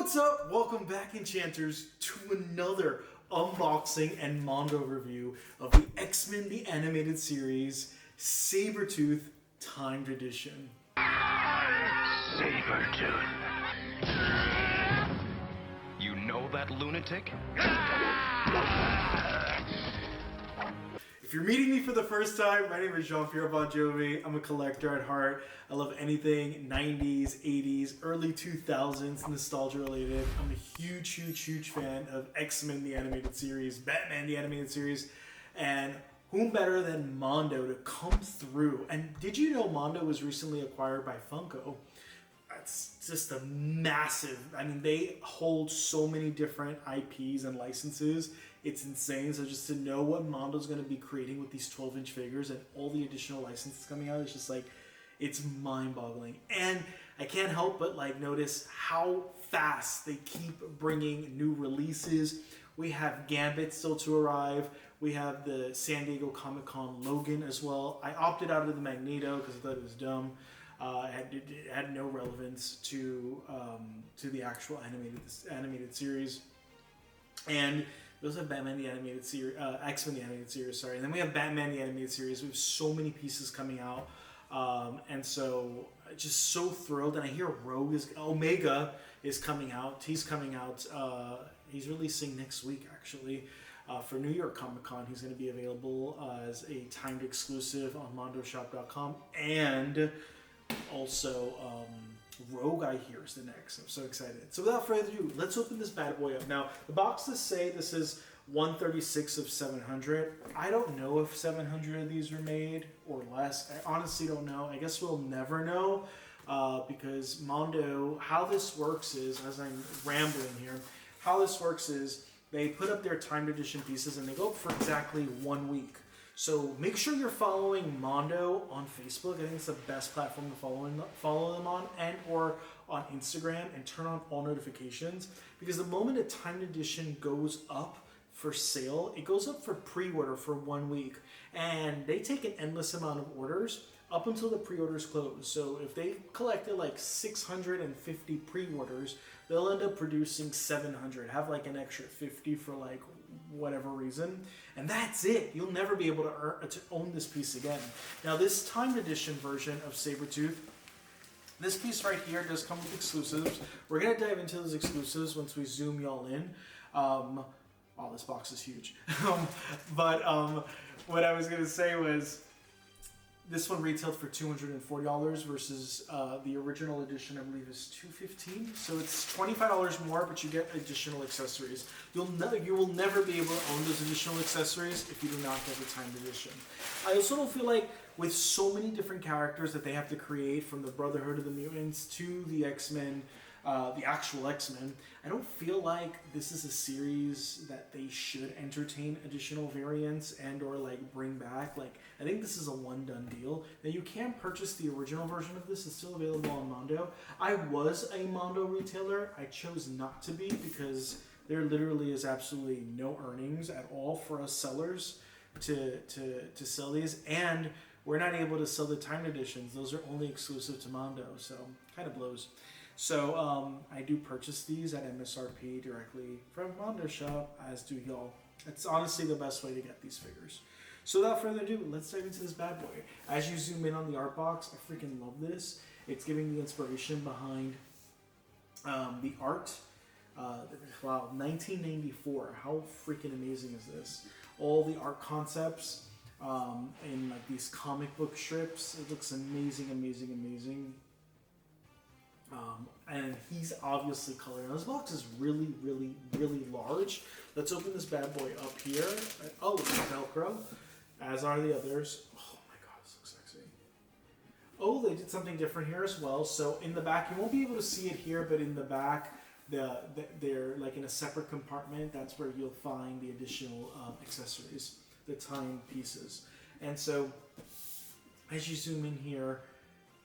What's up? Welcome back, Enchanters, to another unboxing and Mondo review of the X-Men the Animated Series Sabretooth Timed Edition. Sabretooth. You know that lunatic? If you're meeting me for the first time, my name is Jean-Pierre Bon Jovi. I'm a collector at heart. I love anything 90s, 80s, early 2000s, nostalgia related. I'm a huge fan of X-Men the Animated Series, Batman the Animated Series, and whom better than Mondo to come through. And did you know Mondo was recently acquired by Funko? It's just a massive, they hold so many different IPs and licenses. It's insane. So just to know what Mondo's going to be creating with these 12-inch figures and all the additional licenses coming out, it's just like, it's mind-boggling. And I can't help but notice how fast they keep bringing new releases. We have Gambit still to arrive. We have the San Diego Comic-Con Logan as well. I opted out of the Magneto because I thought it was dumb. It had no relevance to the actual animated series. And we also have Batman the Animated Series, X-Men the Animated Series, sorry. And then we have Batman the Animated Series. We have so many pieces coming out. And so just so thrilled. And I hear Omega is coming out. He's coming out. He's releasing next week, actually. For New York Comic Con, he's going to be available as a timed exclusive on mondoshop.com. And also, Rogue, I hear, is the next. I'm so excited. So without further ado, let's open this bad boy up. Now, the boxes say this is 136 of 700. I don't know if 700 of these were made or less. I honestly don't know. I guess we'll never know because Mondo, how this works is, as I'm rambling here, how this works is they put up their timed edition pieces and they go up for exactly 1 week. So make sure you're following Mondo on Facebook. I think it's the best platform to follow them on, and or on Instagram, and turn on all notifications, because the moment a timed edition goes up for sale, it goes up for pre-order for 1 week, and they take an endless amount of orders up until the pre-orders close. So if they collected 650 pre-orders, they'll end up producing 700, have an extra 50 for whatever reason, and that's it. You'll never be able to own this piece again. Now, this timed edition version of Sabretooth, this piece right here does come with exclusives. We're gonna dive into those exclusives once we zoom y'all in. Wow, this box is huge. But what I was gonna say was, this one retailed for $240 versus the original edition, I believe, is $215. So it's $25 more, but you get additional accessories. You will never be able to own those additional accessories if you do not get the timed edition. I also don't feel like, with so many different characters that they have to create, from the Brotherhood of the Mutants to the X-Men, the actual X-Men, I don't feel like this is a series that they should entertain additional variants and or bring back. I think this is a one-done deal. Now, you can purchase the original version of this. It's still available on Mondo. I was a Mondo retailer. I chose not to be because there literally is absolutely no earnings at all for us sellers to sell these, and we're not able to sell the timed editions. Those are only exclusive to Mondo, so kind of blows. So I do purchase these at MSRP directly from Mondo Shop, as do y'all. It's honestly the best way to get these figures. So without further ado, let's dive into this bad boy. As you zoom in on the art box, I freaking love this. It's giving the inspiration behind the art. Wow, 1994. How freaking amazing is this? All the art concepts in these comic book strips. It looks amazing. And he's obviously colored. Now, this box is really large. Let's open this bad boy up here. Oh, it's Velcro, as are the others. Oh my god, this looks sexy. Oh, they did something different here as well. So in the back, you won't be able to see it here, but in the back, they're in a separate compartment. That's where you'll find the additional accessories, the timed pieces. And so, as you zoom in here,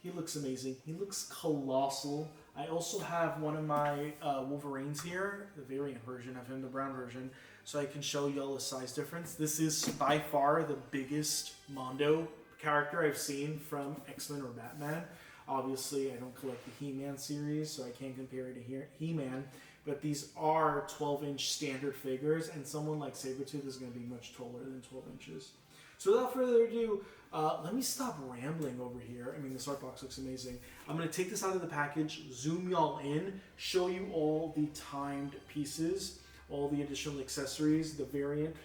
he looks amazing. He looks colossal. I also have one of my Wolverines here, the variant version of him, the brown version, so I can show y'all a size difference. This is by far the biggest Mondo character I've seen from X-Men or Batman. Obviously, I don't collect the He-Man series, so I can't compare it to He-Man. But these are 12-inch standard figures, and someone like Sabretooth is going to be much taller than 12 inches. So without further ado, let me stop rambling over here. I mean, this art box looks amazing. I'm going to take this out of the package, zoom y'all in, show you all the timed pieces, all the additional accessories, the variants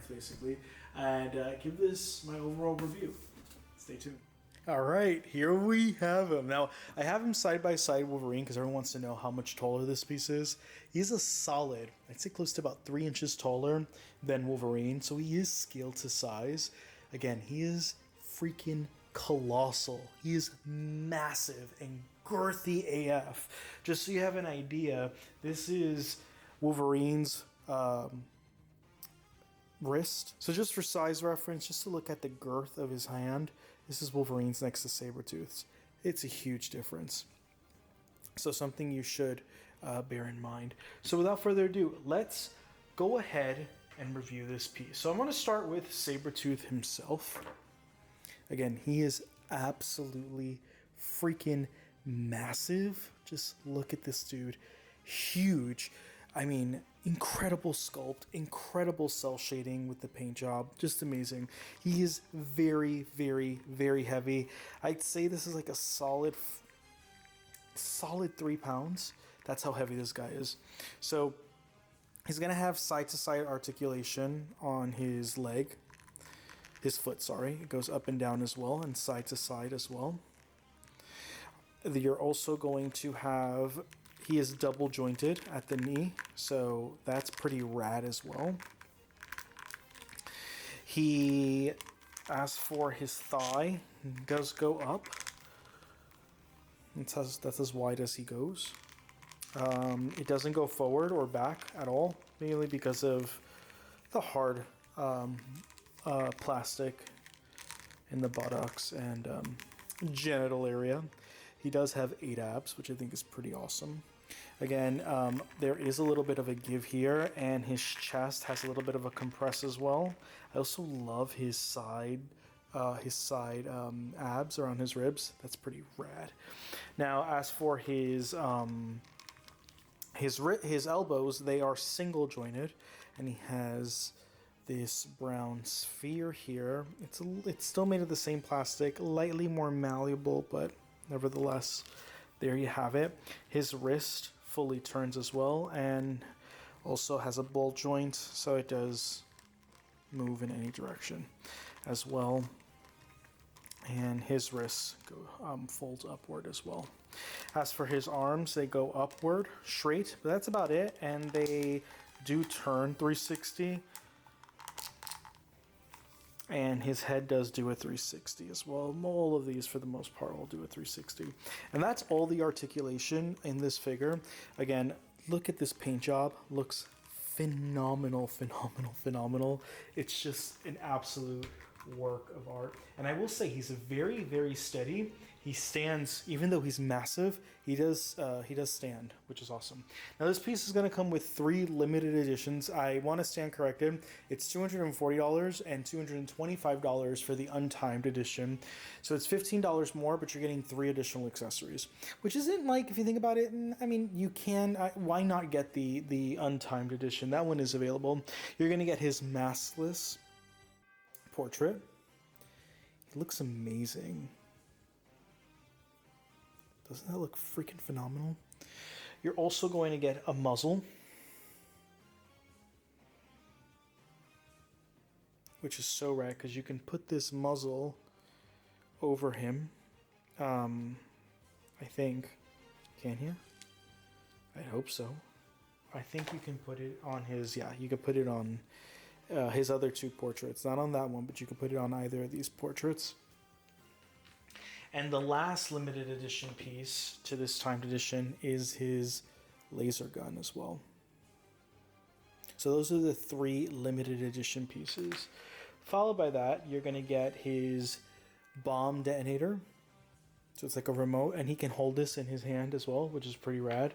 basically, and give this my overall review. Stay tuned. All right, here we have him. Now, I have him side by side Wolverine because everyone wants to know how much taller this piece is. He's a solid, I'd say close to about 3 inches taller than Wolverine, so he is scaled to size. Again, he is freaking colossal. He is massive and girthy AF. Just so you have an idea, this is Wolverine's wrist. So just for size reference, just to look at the girth of his hand, this is Wolverine's next to Sabretooth's. It's a huge difference. So something you should bear in mind. So without further ado, let's go ahead and review this piece. So I'm going to start with Sabretooth himself. Again, he is absolutely freaking massive. Just look at this dude. Huge. I mean, incredible sculpt, incredible cell shading with the paint job, just amazing. He is very, very, very heavy. I'd say this is like a solid 3 pounds. That's how heavy this guy is. So he's gonna have side-to-side articulation on his foot, sorry. It goes up and down as well, and side to side as well. You're also going to have, he is double jointed at the knee, so that's pretty rad as well. He, as for his thigh, does go up. That's as wide as he goes. It doesn't go forward or back at all, mainly because of the hard plastic in the buttocks and genital area. He does have 8 abs, which I think is pretty awesome. Again, there is a little bit of a give here, and his chest has a little bit of a compress as well. I also love his side abs around his ribs. That's pretty rad. Now, as for his elbows, they are single jointed, and he has this brown sphere here. It's still made of the same plastic, lightly more malleable, but nevertheless, there you have it. His wrist fully turns as well, and also has a ball joint, so it does move in any direction as well. And his wrists folds upward as well. As for his arms, they go upward straight, but that's about it, and they do turn 360. And his head does do a 360 as well. All of these, for the most part, will do a 360. And that's all the articulation in this figure. Again, look at this paint job. Looks phenomenal, phenomenal, phenomenal. It's just an absolute work of art. And I will say he's very, very steady. He stands, even though he's massive, he does stand, which is awesome. Now this piece is going to come with 3 limited editions. I want to stand corrected. It's $240 and $225 for the untimed edition. So it's $15 more, but you're getting 3 additional accessories, which isn't like, if you think about it, I mean, you can, why not get the untimed edition? That one is available. You're going to get his maskless portrait. It looks amazing. Doesn't that look freaking phenomenal? You're also going to get a muzzle, which is so rad because you can put this muzzle over him. I think. Can you? I hope so. I think you can put it on his, yeah, you can put it on his other 2 portraits. Not on that one, but you can put it on either of these portraits. And the last limited edition piece to this timed edition is his laser gun as well. So those are the 3 limited edition pieces. Followed by that, you're going to get his bomb detonator. So it's like a remote, and he can hold this in his hand as well, which is pretty rad.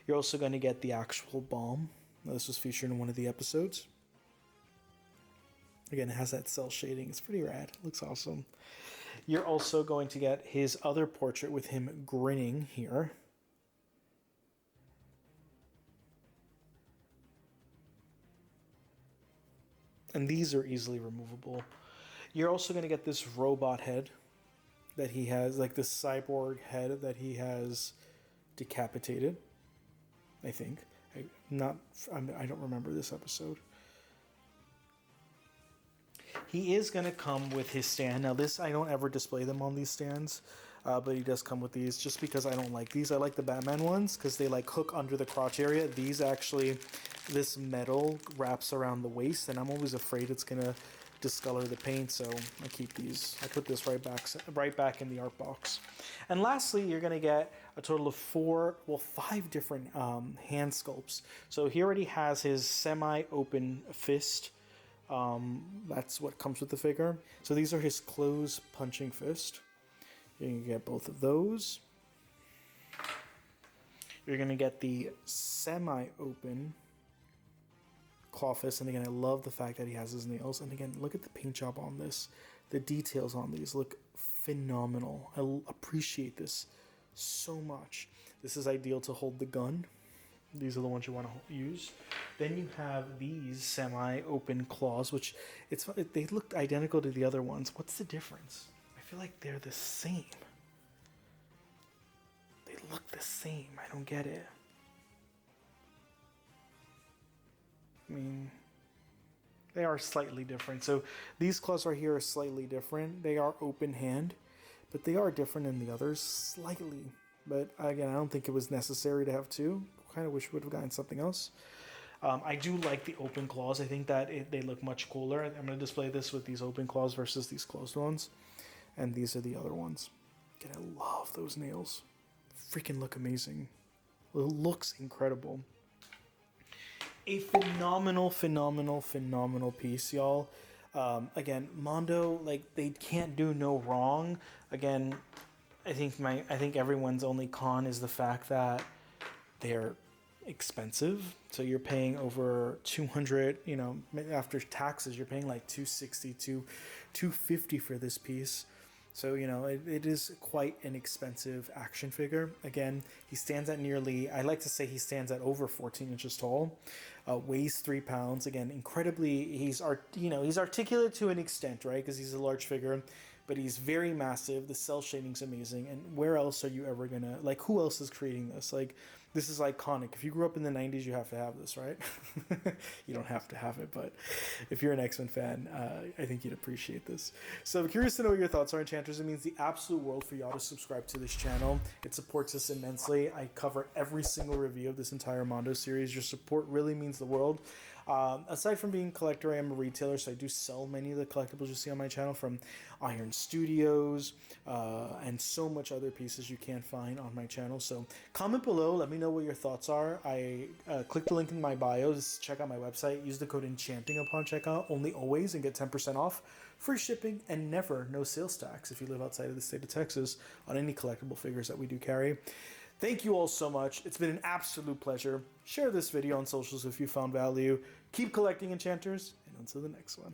You're also going to get the actual bomb. Now, this was featured in one of the episodes. Again, it has that cell shading. It's pretty rad. It looks awesome. You're also going to get his other portrait with him grinning here. And these are easily removable. You're also going to get this robot head that he has, like this cyborg head that he has decapitated, I think. I don't remember this episode. He is going to come with his stand. Now this, I don't ever display them on these stands, but he does come with these just because I don't like these. I like the Batman ones because they like hook under the crotch area. These actually, this metal wraps around the waist, and I'm always afraid it's going to discolor the paint, so I keep these. I put this right back in the art box. And lastly, you're going to get a total of 5 different hand sculpts. So he already has his semi-open fist. That's what comes with the figure. So these are his closed punching fist. You're going to get both of those. You're going to get the semi-open claw fist, and again, I love the fact that he has his nails. And again, look at the paint job on this. The details on these look phenomenal. I appreciate this so much. This is ideal to hold the gun. These are the ones you want to use. Then you have these semi-open claws, which they look identical to the other ones. What's the difference? I feel like they're the same. They look the same. I don't get it. I mean, they are slightly different. So these claws right here are slightly different. They are open hand, but they are different than the others slightly. But again, I don't think it was necessary to have 2. Kind of wish we would have gotten something else. I do like the open claws. I think that they look much cooler. I'm going to display this with these open claws versus these closed ones. And these are the other ones. Again, I love those nails. Freaking look amazing. It looks incredible. A phenomenal piece, y'all. Again, Mondo, like, they can't do no wrong. Again, I think everyone's only con is the fact that they're expensive. So you're paying over 200, after taxes, you're paying like 260 to 250 for this piece. So, it is quite an expensive action figure. Again, he stands at I like to say he stands at over 14 inches tall, weighs 3 pounds. Again, incredibly, he's articulate to an extent, right? Because he's a large figure, but he's very massive. The cell shading's amazing. And where else are you ever gonna, like, who else is creating this? Like, this is iconic. If you grew up in the 90s, you have to have this, right? You don't have to have it, but if you're an X-Men fan, I think you'd appreciate this. So I'm curious to know what your thoughts are, Enchanters. It means the absolute world for y'all to subscribe to this channel. It supports us immensely. I cover every single review of this entire Mondo series. Your support really means the world. Aside from being a collector, I am a retailer, so I do sell many of the collectibles you see on my channel, from Iron Studios and so much other pieces you can't find on my channel. So comment below, let me know what your thoughts are. I click the link in my bio to check out my website. Use the code ENCHANTING upon checkout, only always, and get 10% off, free shipping, and never no sales tax if you live outside of the state of Texas on any collectible figures that we do carry. Thank you all so much. It's been an absolute pleasure. Share this video on socials if you found value. Keep collecting, Enchanters, and until the next one.